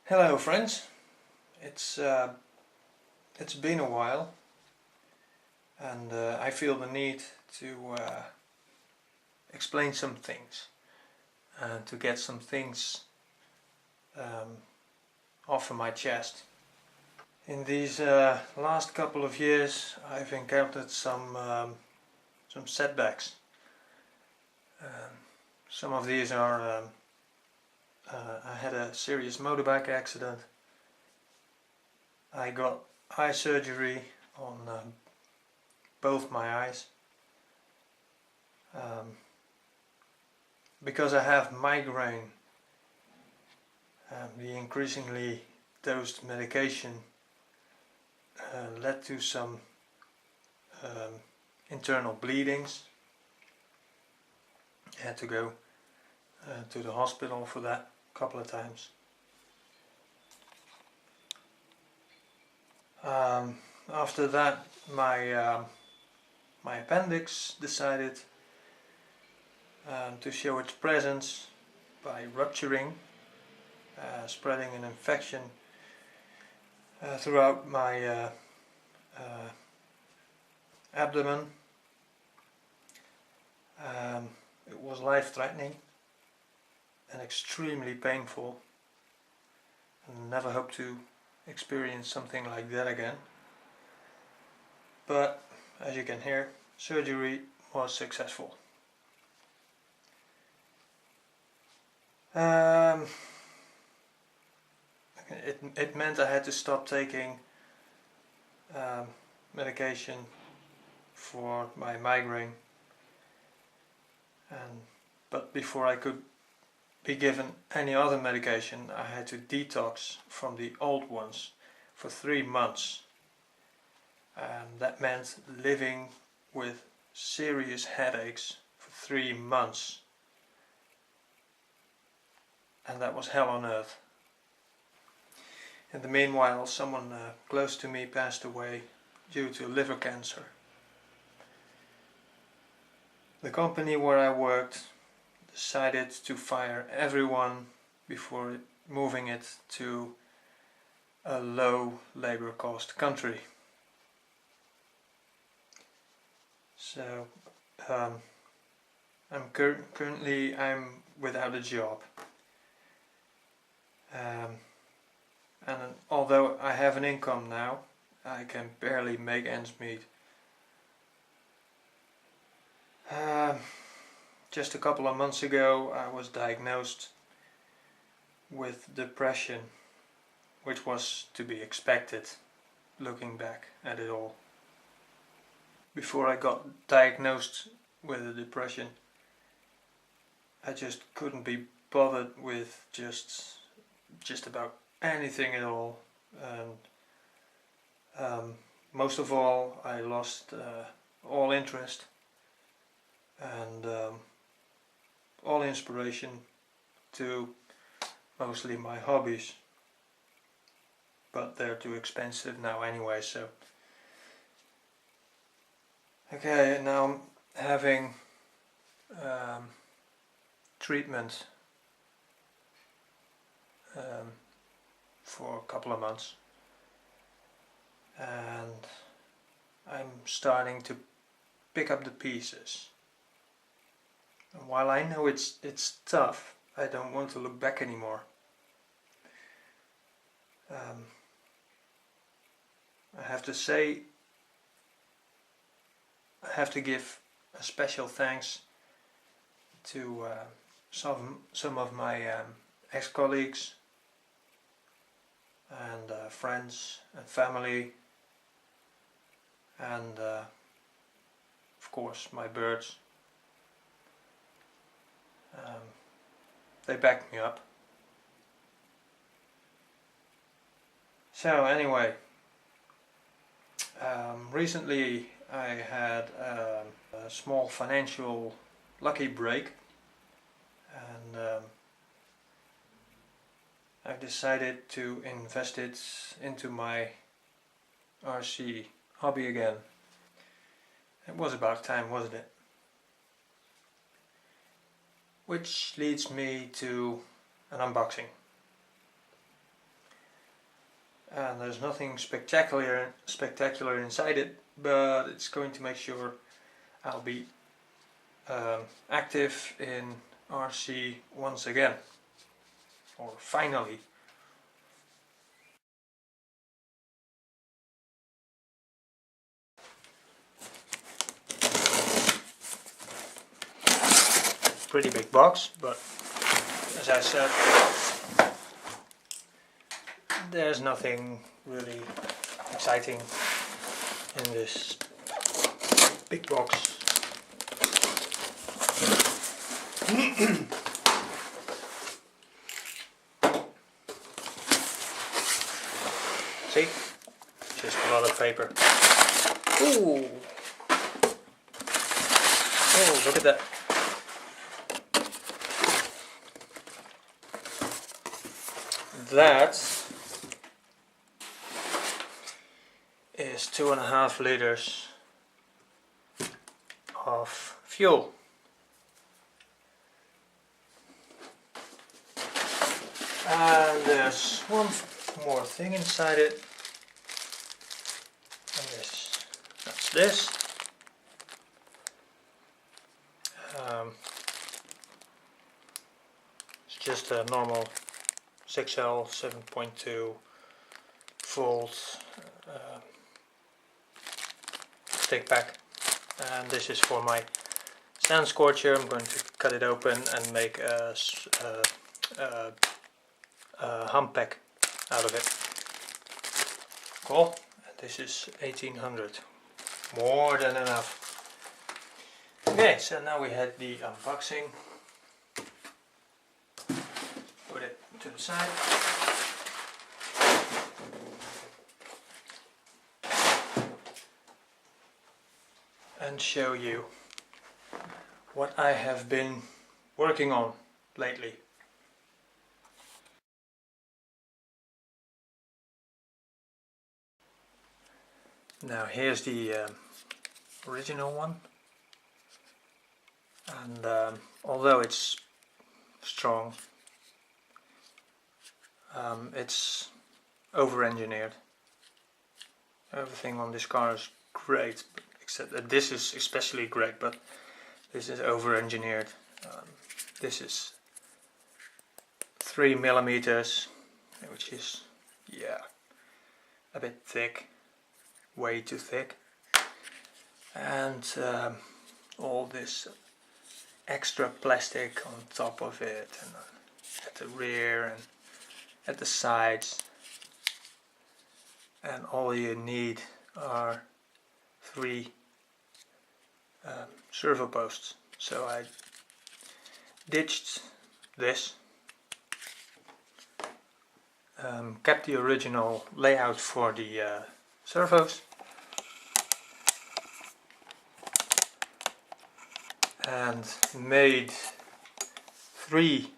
Hello friends, it's been a while and I feel the need to explain some things and to get some things off of my chest. In these last couple of years I've encountered some setbacks. Some of these are I had a serious motorbike accident. I got eye surgery on both my eyes. Because I have migraine, the increasingly dosed medication led to some internal bleedings. I had to go to the hospital for that a couple of times. After that, my appendix decided to show its presence by rupturing, spreading an infection throughout my abdomen. It was life-threatening and extremely painful, and never hope to experience something like that again. But as you can hear, surgery was successful. It meant I had to stop taking medication for my migraine, but before I could be given any other medication I had to detox from the old ones for 3 months, and that meant living with serious headaches for 3 months, and that was hell on earth. In the meanwhile, someone close to me passed away due to liver cancer. The company where I worked decided to fire everyone before moving it to a low labor cost country. So currently I'm without a job, and although I have an income now, I can barely make ends meet. Just a couple of months ago I was diagnosed with depression, which was to be expected looking back at it all. Before I got diagnosed with a depression, I just couldn't be bothered with just about anything at all, and most of all I lost all interest and all inspiration to mostly my hobbies, but they're too expensive now anyway. So okay, now I'm having treatment for a couple of months, and I'm starting to pick up the pieces. And while I know it's tough, I don't want to look back anymore. I have to say, I have to give a special thanks to some of my ex-colleagues and friends and family, and of course my birds. They backed me up. So anyway, recently I had a small financial lucky break, and I've decided to invest it into my RC hobby again. It was about time, wasn't it? which leads me to an unboxing. And there's nothing spectacular inside it, but it's going to make sure I'll be active in RC once again, or finally. Pretty big box, but as I said, there's nothing really exciting in this big box. See? Just a lot of paper. Ooh! Oh, look at that. That is 2.5 liters of fuel. And there's one more thing inside it. And that's this. It's just a normal 6L 7.2 volt stick pack, and this is for my sand scorcher. I'm going to cut it open and make a hump pack out of it. Cool. And this is 1800, more than enough. Okay, so now we had the unboxing. Put it to the side. And show you what I have been working on lately. Now here's the original one, and although it's strong, it's over-engineered. Everything on this car is great, except that this is especially great, but this is over-engineered. This is 3 millimeters, which is, yeah, a bit thick, way too thick. And all this extra plastic on top of it, and at the rear and at the sides. And all you need are 3 servo posts. So I ditched this, kept the original layout for the servos, and made 3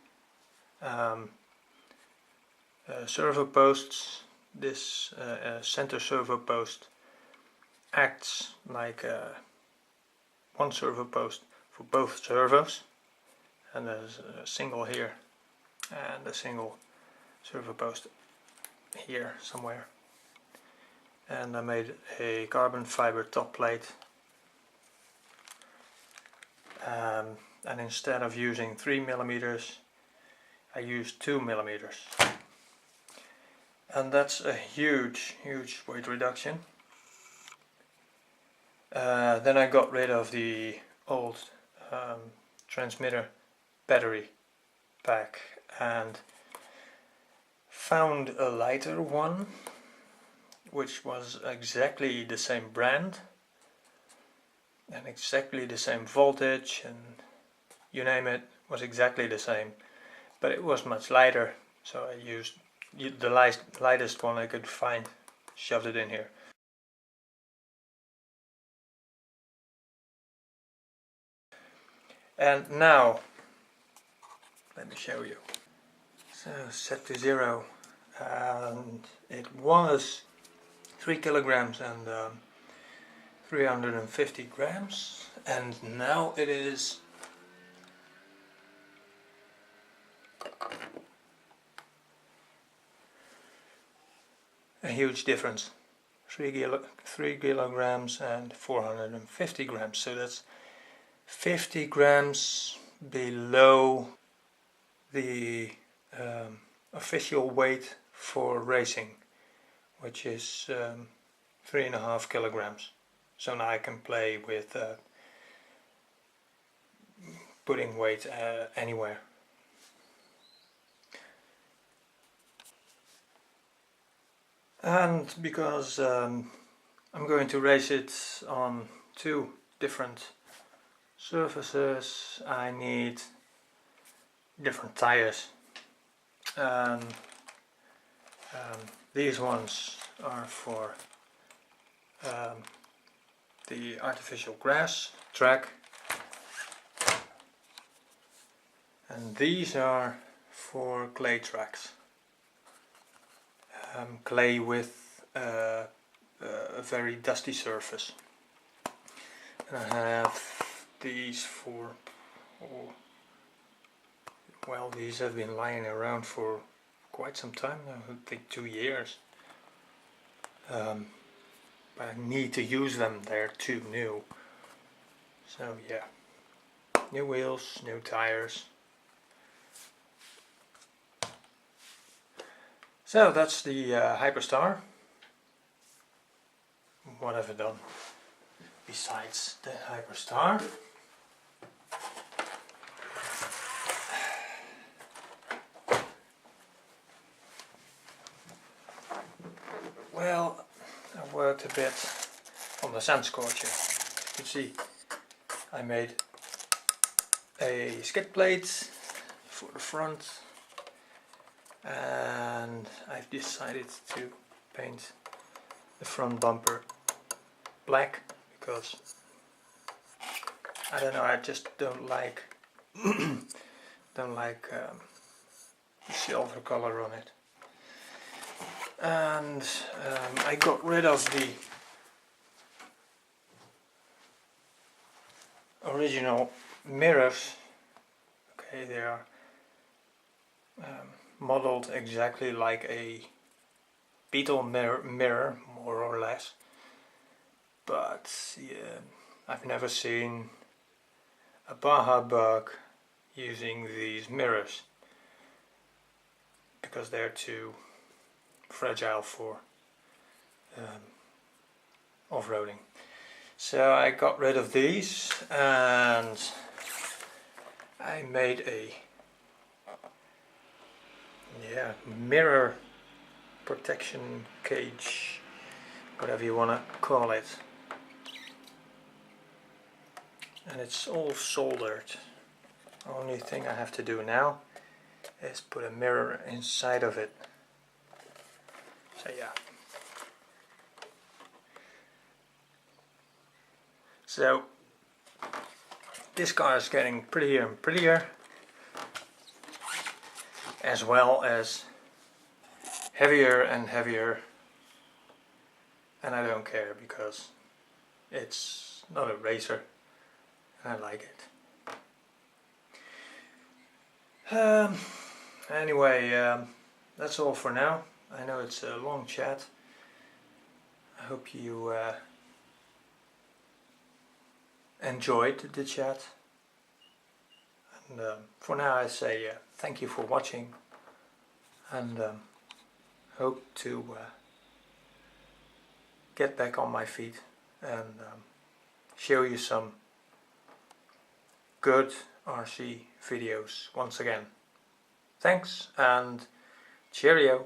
servo posts. This center servo post acts like one servo post for both servos, and there's a single here and a single servo post here somewhere. And I made a carbon fiber top plate, and instead of using 3 millimeters I used 2 millimeters. And that's a huge weight reduction. Then I got rid of the old transmitter battery pack and found a lighter one, which was exactly the same brand and exactly the same voltage, and you name it, was exactly the same, but it was much lighter, so I used the lightest one I could find, shoved it in here. And now, let me show you. So set to 0, and it was 3 kilograms and 350 grams, and now it is a huge difference. 3 kilograms and 450 grams, so that's 50 grams below the official weight for racing, which is 3.5 kilograms. So now I can play with putting weight anywhere. And because I'm going to race it on 2 different surfaces, I need different tires. And these ones are for the artificial grass track, and these are for clay tracks. Clay with a very dusty surface. And I have these for, well, these have been lying around for quite some time now, I think 2 years. But I need to use them, they're too new. So yeah, new wheels, new tires. So that's the Hyperstar. What have I done besides the Hyperstar? Well, I worked a bit on the sand scorcher. You can see I made a skid plate for the front, and I've decided to paint the front bumper black because I don't know, I just don't like the silver color on it. And I got rid of the original mirrors. Okay, they are modeled exactly like a beetle mirror, more or less, but yeah, I've never seen a Baja bug using these mirrors because they're too fragile for off-roading. So I got rid of these and I made a mirror protection cage, whatever you want to call it, and it's all soldered. Only thing I have to do now is put a mirror inside of it. So yeah. So this car is getting prettier and prettier, as well as heavier and heavier, and I don't care because it's not a racer and I like it. Anyway, that's all for now. I know it's a long chat. I hope you enjoyed the chat, and for now I say thank you for watching, and hope to get back on my feet and show you some good RC videos once again. Thanks and cheerio.